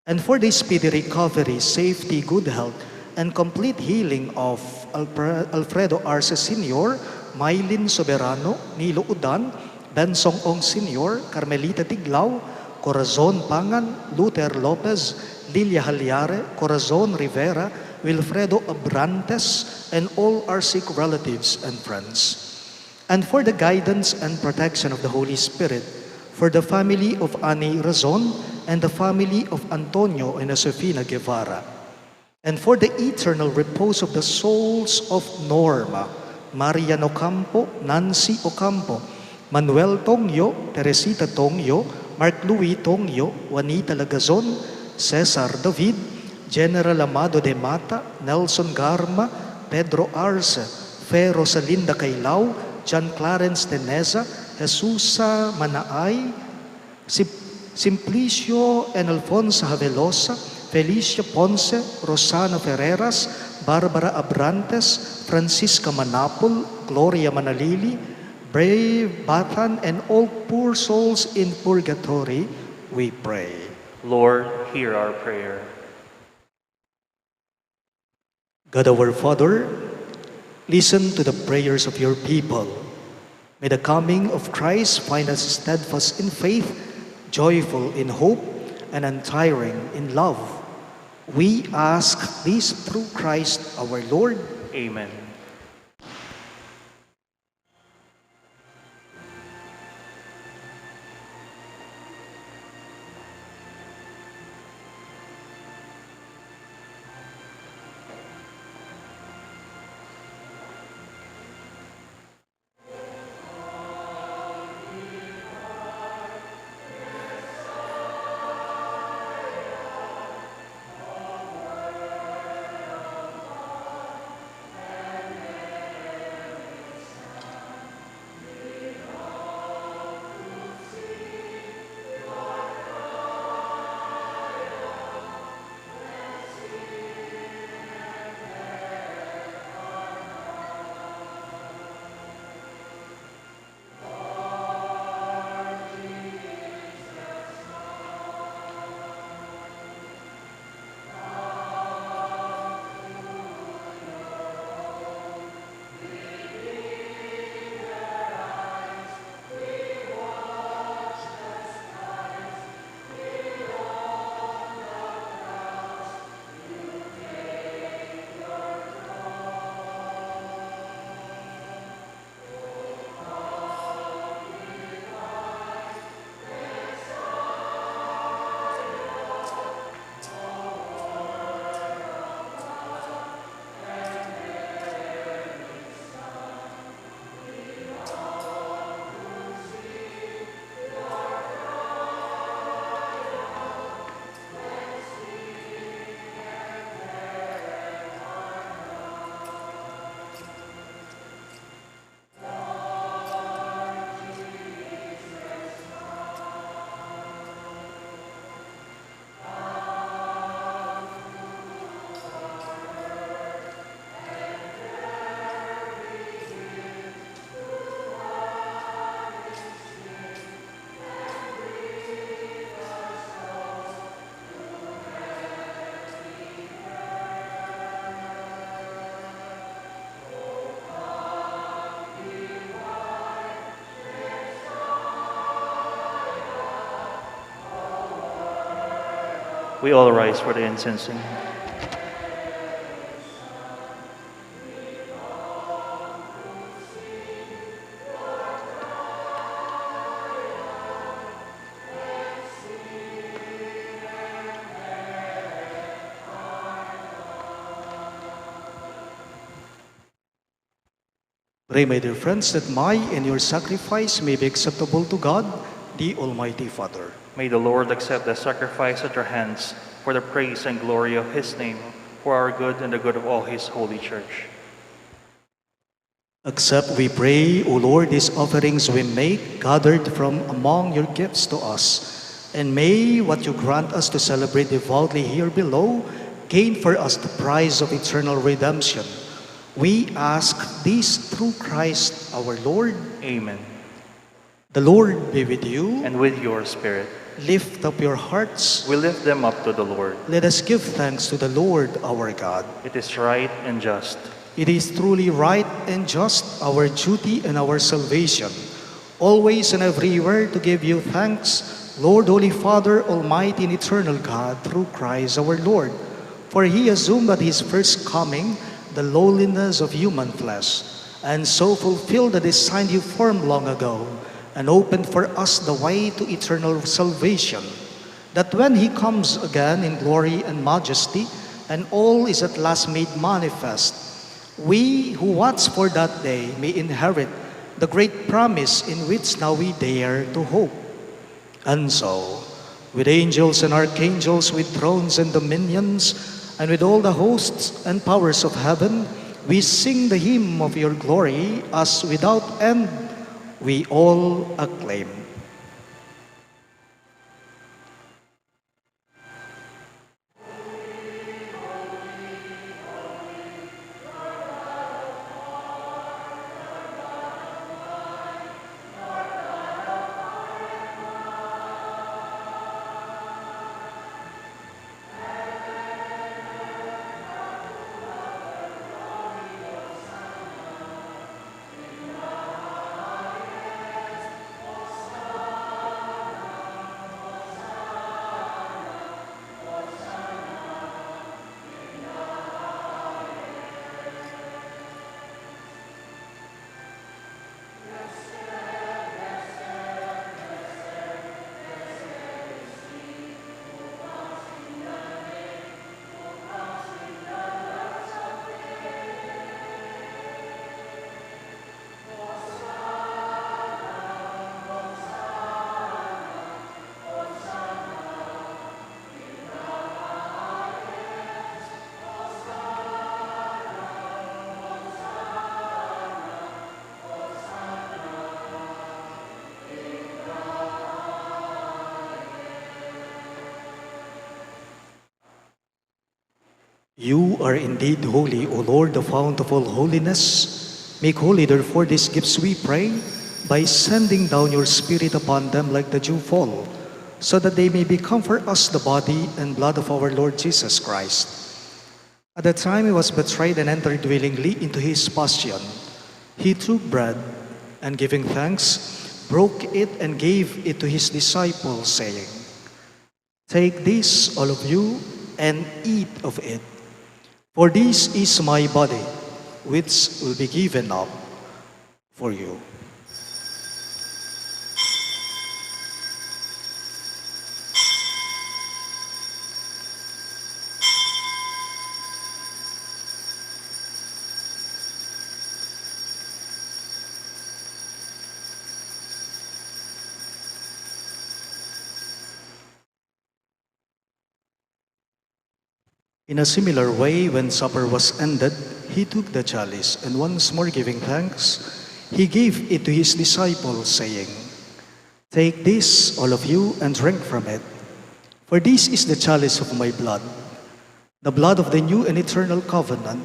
and for the speedy recovery, safety, good health, and complete healing of Alfredo Arce Sr., Maylin Soberano, Nilo Udan, Bensong Ong Sr., Carmelita Tiglao, Corazon Pangan, Luther Lopez, Lilia Halyare, Corazon Rivera, Wilfredo Abrantes, and all our sick relatives and friends. And for the guidance and protection of the Holy Spirit, for the family of Ani Razon and the family of Antonio and Josefina Guevara, and for the eternal repose of the souls of Norma, Marian Ocampo, Nancy Ocampo, Manuel Tongyo, Teresita Tongyo, Mark Louis Tongyo, Juanita Lagazon, Cesar David, General Amado de Mata, Nelson Garma, Pedro Arce, Fe Rosalinda Cailao, John Clarence Teneza, Jesusa Manaay, Simplicio and Alfonso Havelosa, Felicia Ponce, Rosana Ferreras, Barbara Abrantes, Francisca Manapol, Gloria Manalili, Brave Batan, and all poor souls in purgatory, we pray. Lord, hear our prayer. God our Father, listen to the prayers of your people. May the coming of Christ find us steadfast in faith, joyful in hope, and untiring in love. We ask this through Christ our Lord. Amen. We all rise for the incensing. Pray, my dear friends, that my and your sacrifice may be acceptable to God, the Almighty Father. May the Lord accept the sacrifice at your hands for the praise and glory of his name, for our good and the good of all his holy church. Accept, we pray, O Lord, these offerings we make, gathered from among your gifts to us. And may what you grant us to celebrate devoutly here below gain for us the prize of eternal redemption. We ask this through Christ our Lord. Amen. The Lord be with you. And with your spirit. Lift up your hearts. We lift them up to the Lord. Let us give thanks to the Lord our God. It is right and just. It is truly right and just, our duty and our salvation, always and everywhere to give you thanks, Lord, Holy Father, Almighty and Eternal God, through Christ our Lord. For he assumed at his first coming the lowliness of human flesh, and so fulfilled the design you formed long ago, and opened for us the way to eternal salvation, that when he comes again in glory and majesty, and all is at last made manifest, we who watch for that day may inherit the great promise in which now we dare to hope. And so, with angels and archangels, with thrones and dominions, and with all the hosts and powers of heaven, we sing the hymn of your glory, as without end we all acclaim. You are indeed holy, O Lord, the fount of all holiness. Make holy, therefore, these gifts, we pray, by sending down your Spirit upon them like the dew fall, so that they may become for us the body and blood of our Lord Jesus Christ. At the time he was betrayed and entered willingly into his passion, he took bread, and giving thanks, broke it and gave it to his disciples, saying, "Take this, all of you, and eat of it. For this is my body, which will be given up for you." In a similar way, when supper was ended, he took the chalice, and once more giving thanks, he gave it to his disciples, saying, "Take this, all of you, and drink from it. For this is the chalice of my blood, the blood of the new and eternal covenant,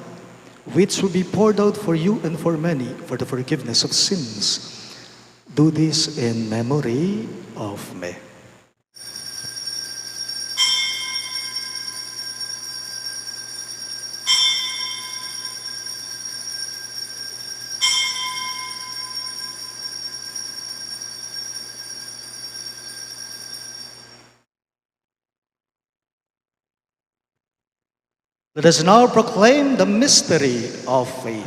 which will be poured out for you and for many for the forgiveness of sins. Do this in memory of me." Let us now proclaim the mystery of faith.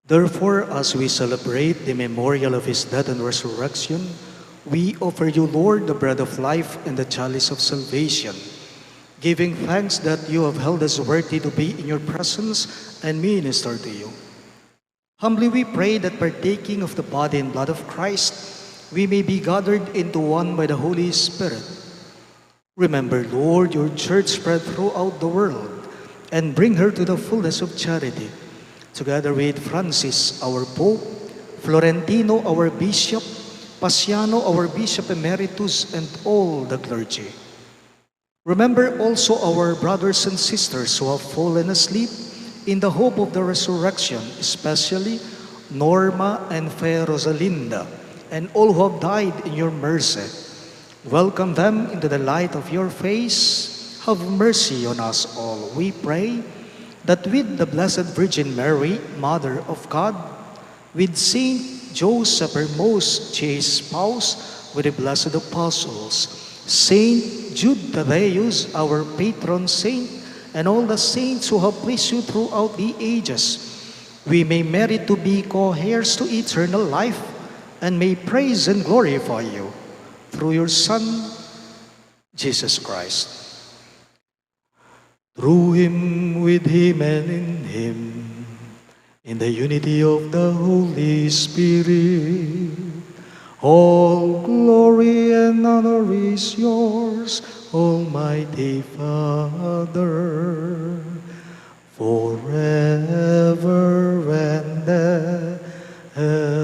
Therefore, as we celebrate the memorial of his death and resurrection, we offer you, Lord, the bread of life and the chalice of salvation, giving thanks that you have held us worthy to be in your presence and minister to you. Humbly we pray that partaking of the body and blood of Christ, we may be gathered into one by the Holy Spirit. Remember, Lord, your church spread throughout the world, and bring her to the fullness of charity, together with Francis, our Pope, Florentino, our Bishop, Paciano, our Bishop Emeritus, and all the clergy. Remember also our brothers and sisters who have fallen asleep in the hope of the resurrection, especially Norma and Fair Rosalinda, and all who have died in your mercy. Welcome them into the light of your face. Have mercy on us all, we pray, that with the Blessed Virgin Mary, Mother of God, with Saint Joseph, her most chaste spouse, with the blessed apostles, Saint Jude Thaddeus, our patron saint, and all the saints who have pleased you throughout the ages, we may merit to be co-heirs to eternal life, and may praise and glorify you through your Son, Jesus Christ. Through him, with him, and in him, in the unity of the Holy Spirit, all glory and honor is yours, Almighty Father, forever and ever.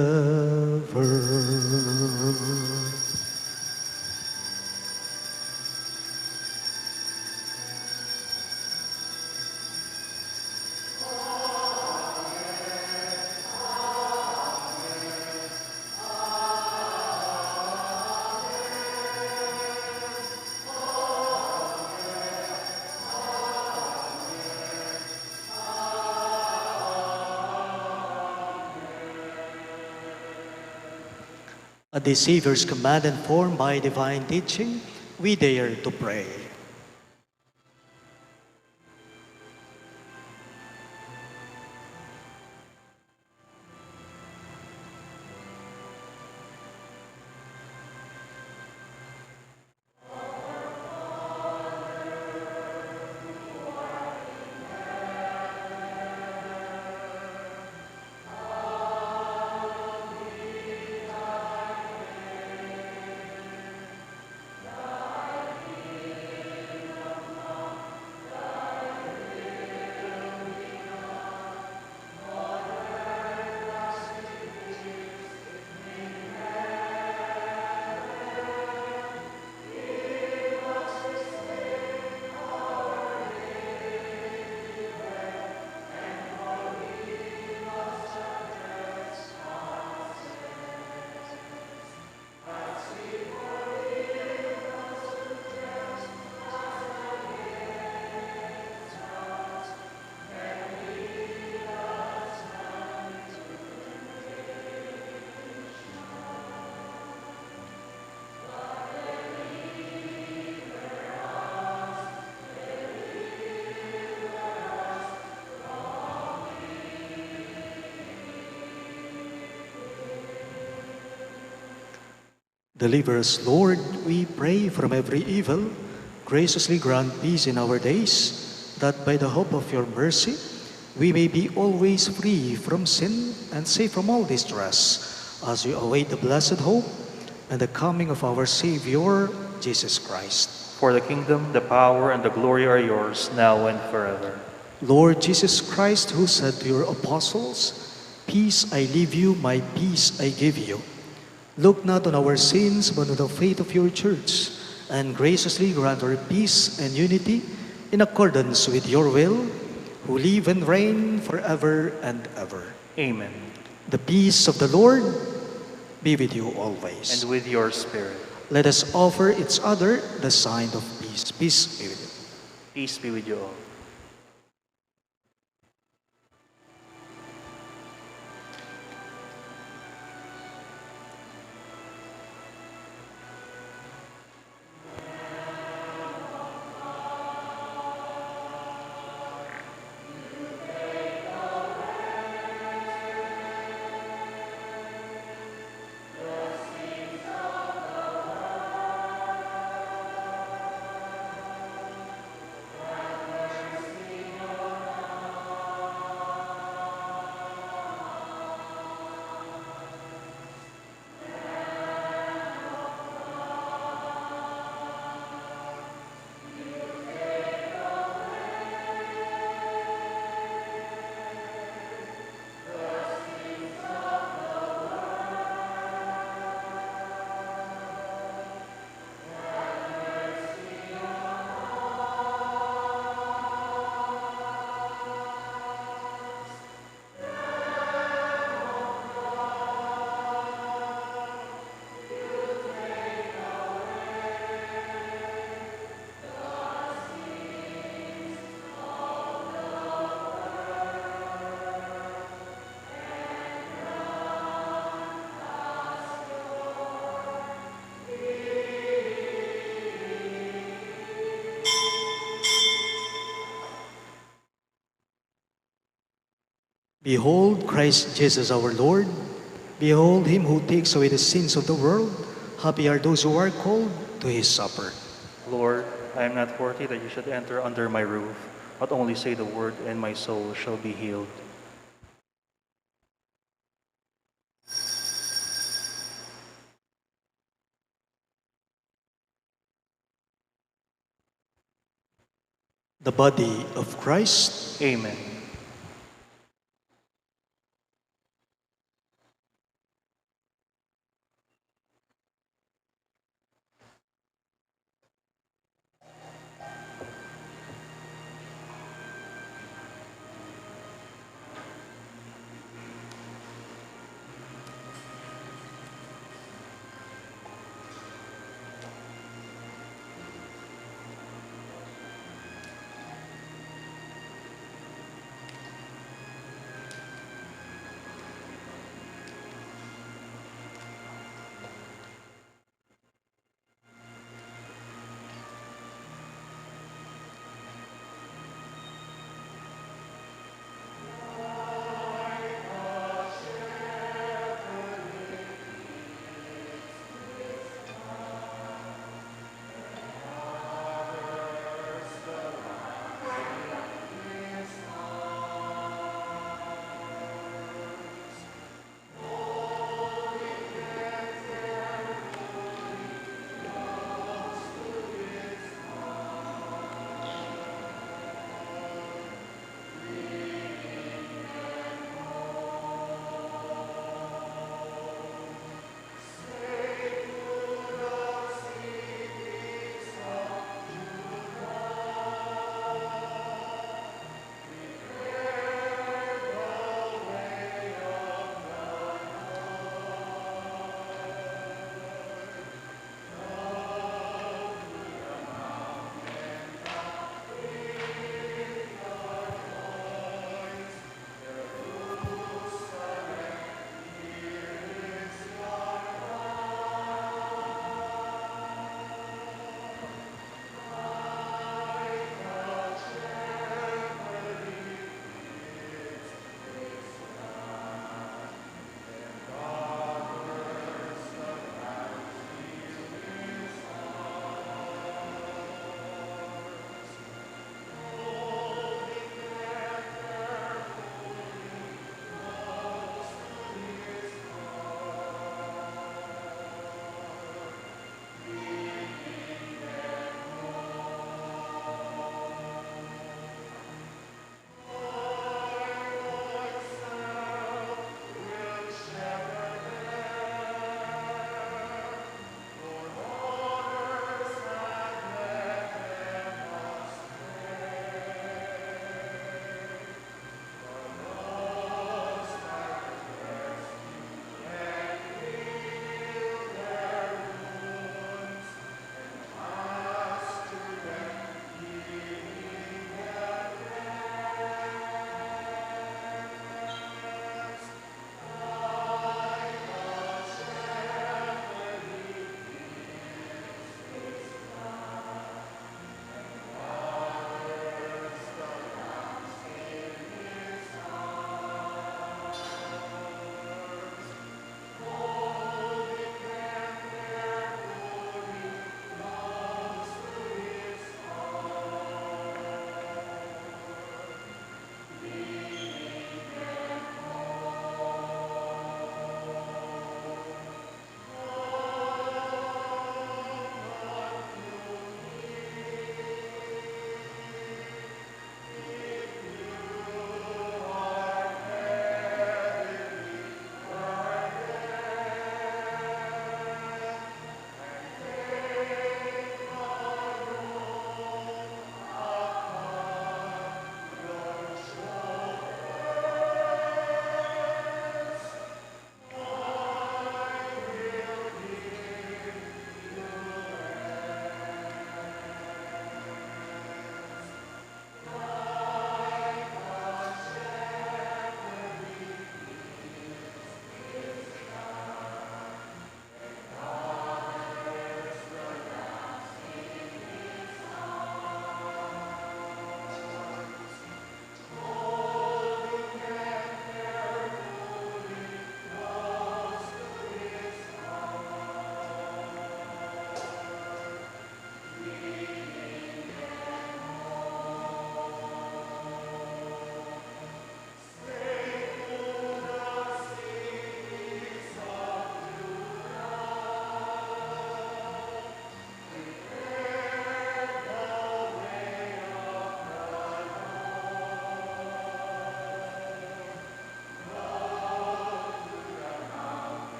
At the Savior's command and formed by divine teaching, we dare to pray. Deliver us, Lord, we pray, from every evil. Graciously grant peace in our days, that by the hope of your mercy, we may be always free from sin and safe from all distress, as we await the blessed hope and the coming of our Savior, Jesus Christ. For the kingdom, the power, and the glory are yours, now and forever. Lord Jesus Christ, who said to your apostles, "Peace I leave you, my peace I give you," look not on our sins, but on the faith of your church, and graciously grant her peace and unity in accordance with your will, who live and reign forever and ever. Amen. The peace of the Lord be with you always. And with your spirit. Let us offer each other the sign of peace. Peace be with you. Peace be with you all. Behold Christ Jesus our Lord. Behold him who takes away the sins of the world. Happy are those who are called to his supper. Lord, I am not worthy that you should enter under my roof, but only say the word, and my soul shall be healed. The body of Christ. Amen.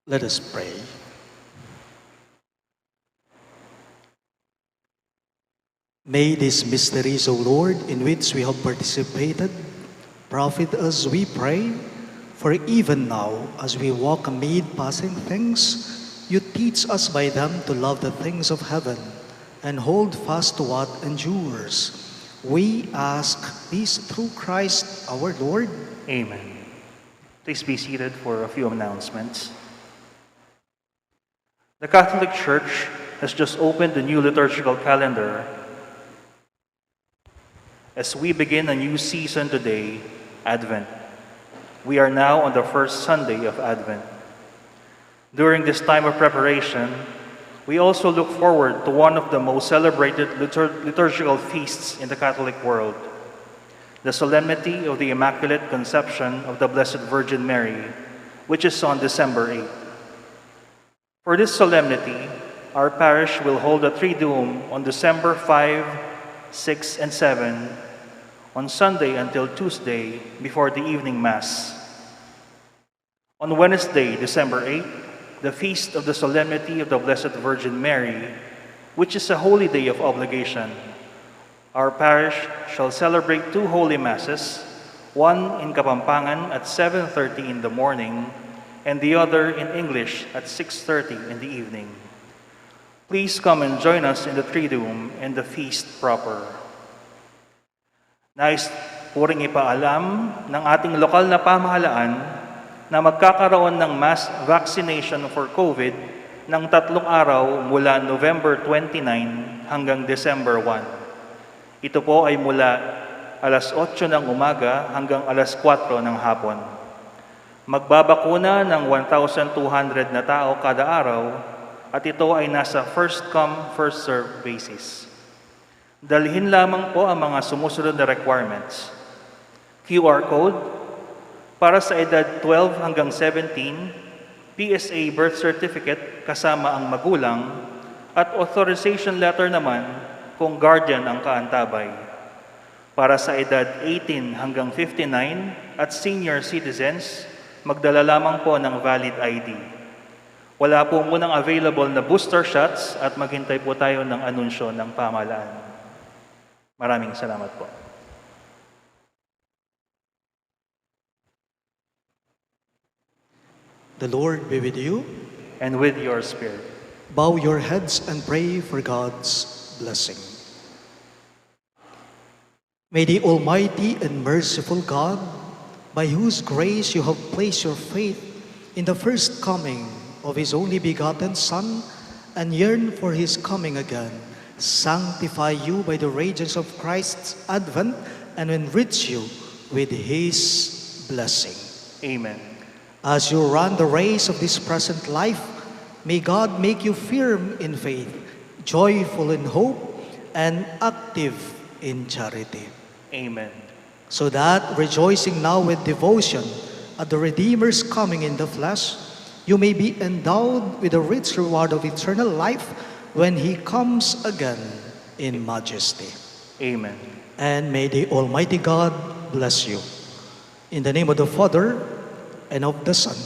Let us pray. May these mysteries, O Lord, in which we have participated, profit us, we pray, for even now, as we walk amid passing things, you teach us by them to love the things of heaven and hold fast to what endures. We ask this through Christ our Lord. Amen. Please be seated for a few announcements. The Catholic Church has just opened the new liturgical calendar. As we begin a new season today, Advent. We are now on the first Sunday of Advent. During this time of preparation, we also look forward to one of the most celebrated liturgical feasts in the Catholic world, the Solemnity of the Immaculate Conception of the Blessed Virgin Mary, which is on December 8th. For this solemnity, our parish will hold a Triduum on December 5, 6, and 7, on Sunday until Tuesday before the evening Mass. On Wednesday, December 8th, the Feast of the Solemnity of the Blessed Virgin Mary, which is a holy day of obligation, our parish shall celebrate two holy masses, one in Kapampangan at 7:30 in the morning, and the other in English at 6:30 in the evening. Please come and join us in the Triduum and the feast proper. Nais po ring ipaalam ng ating lokal na pamahalaan na magkakaroon ng mass vaccination for COVID ng 3 araw mula November 29 hanggang December 1. Ito po ay mula alas 8 ng umaga hanggang alas 4 ng hapon. Magbabakuna ng 1,200 na tao kada araw at ito ay nasa first come, first serve basis. Dalhin lamang po ang mga sumusunod na requirements. QR code para sa edad 12 hanggang 17, PSA birth certificate kasama ang magulang, at authorization letter naman kung guardian ang kaantabay. Para sa edad 18 hanggang 59 at senior citizens, magdala lamang po ng valid ID. Wala po munang available na booster shots at maghintay po tayo ng anunsyo ng pamahalaan. Maraming salamat po. The Lord be with you. And with your spirit. Bow your heads and pray for God's blessing. May the Almighty and merciful God, by whose grace you have placed your faith in the first coming of His only begotten Son and yearn for His coming again, sanctify you by the radiance of Christ's advent and enrich you with His blessing. Amen. As you run the race of this present life, may God make you firm in faith, joyful in hope, and active in charity. Amen. So that, rejoicing now with devotion at the Redeemer's coming in the flesh, you may be endowed with the rich reward of eternal life when He comes again in majesty. Amen. And may the Almighty God bless you. In the name of the Father, and of the Son,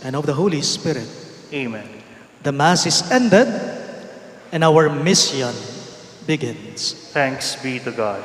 and of the Holy Spirit. Amen. The Mass is ended, and our mission begins. Thanks be to God.